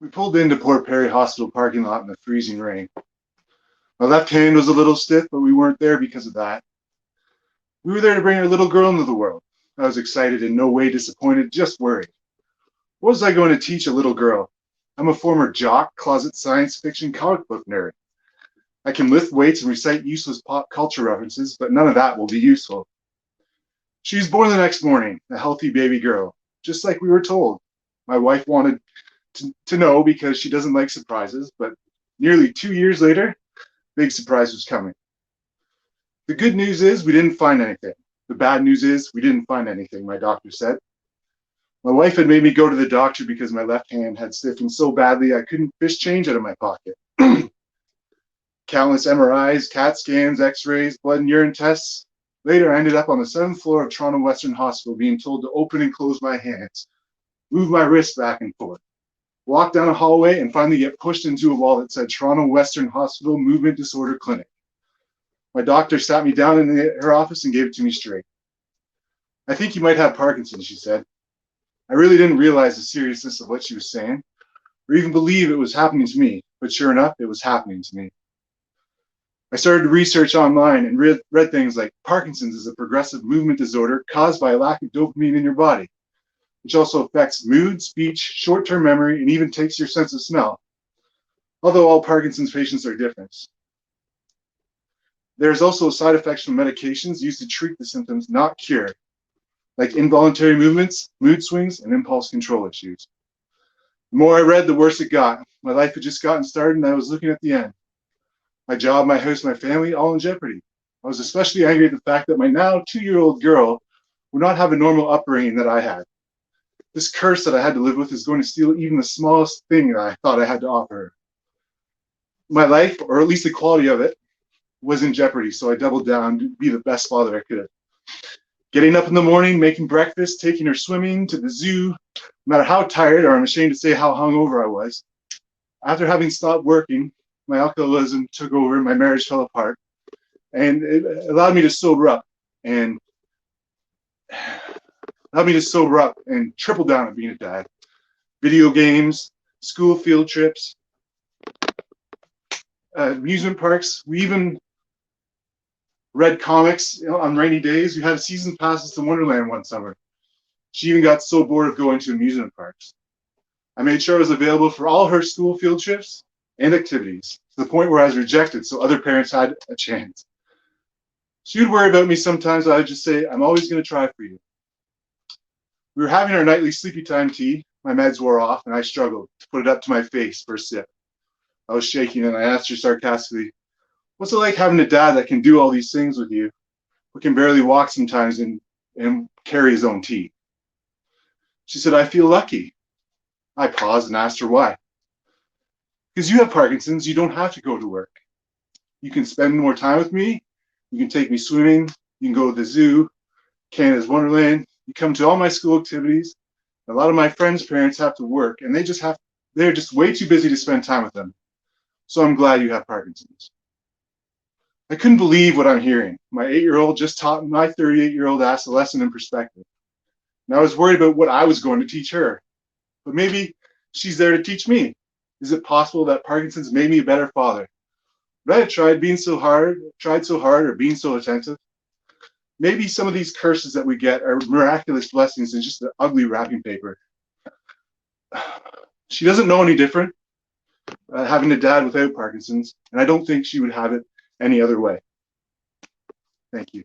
We pulled into Port Perry Hospital parking lot in the freezing rain. My left hand was a little stiff, but we weren't there because of that. We were there to bring our little girl into the world. I was excited, in no way disappointed, just worried. What was I going to teach a little girl? I'm a former jock, closet science fiction comic book nerd. I can lift weights and recite useless pop culture references, but none of that will be useful. She was born the next morning, a healthy baby girl, just like we were told. My wife wanted to know because she doesn't like surprises, but nearly 2 years later, big surprise was coming. The good news is we didn't find anything. The bad news is we didn't find anything, my doctor said. My wife had made me go to the doctor because my left hand had stiffened so badly I couldn't fish change out of my pocket. Countless MRIs, CAT scans, x-rays, blood and urine tests. Later, I ended up on the 7th floor of Toronto Western Hospital being told to open and close my hands, move my wrists back and forth, walk down a hallway, and finally get pushed into a wall that said Toronto Western Hospital Movement Disorder Clinic. My doctor sat me down in her office and gave it to me straight. I think you might have Parkinson's, she said. I really didn't realize the seriousness of what she was saying, or even believe it was happening to me, but sure enough, it was happening to me. I started to research online and read things like Parkinson's is a progressive movement disorder caused by a lack of dopamine in your body, which also affects mood, speech, short-term memory, and even takes your sense of smell, although all Parkinson's patients are different. There's also side effects from medications used to treat the symptoms, not cure, like involuntary movements, mood swings, and impulse control issues. The more I read, the worse it got. My life had just gotten started, and I was looking at the end. My job, my house, my family, all in jeopardy. I was especially angry at the fact that my now 2-year-old girl would not have a normal upbringing that I had. This curse that I had to live with is going to steal even the smallest thing that I thought I had to offer her. My life, or at least the quality of it, was in jeopardy, so I doubled down to be the best father I could. Getting up in the morning, making breakfast, taking her swimming, to the zoo, no matter how tired, or I'm ashamed to say how hungover I was. After having stopped working, my alcoholism took over, my marriage fell apart, and it allowed me to sober up and triple down on being a dad. Video games, school field trips, amusement parks. We even read comics on rainy days. We had season passes to Wonderland one summer. She even got so bored of going to amusement parks. I made sure I was available for all her school field trips and activities, to the point where I was rejected so other parents had a chance. She would worry about me sometimes. I would just say, I'm always going to try for you. We were having our nightly sleepy time tea. My meds wore off, and I struggled to put it up to my face for a sip. I was shaking, and I asked her sarcastically, what's it like having a dad that can do all these things with you, but can barely walk sometimes and carry his own tea? She said, I feel lucky. I paused and asked her why. Because you have Parkinson's, you don't have to go to work. You can spend more time with me. You can take me swimming. You can go to the zoo, Canada's Wonderland. You come to all my school activities. A lot of my friends' parents have to work, and they're just way too busy to spend time with them. So I'm glad you have Parkinson's. I couldn't believe what I'm hearing. My 8-year-old just taught my 38-year-old ass a lesson in perspective. And I was worried about what I was going to teach her. But maybe she's there to teach me. Is it possible that Parkinson's made me a better father? Would I have tried so hard, or being so attentive? Maybe some of these curses that we get are miraculous blessings in just an ugly wrapping paper. She doesn't know any different, having a dad without Parkinson's, and I don't think she would have it any other way. Thank you.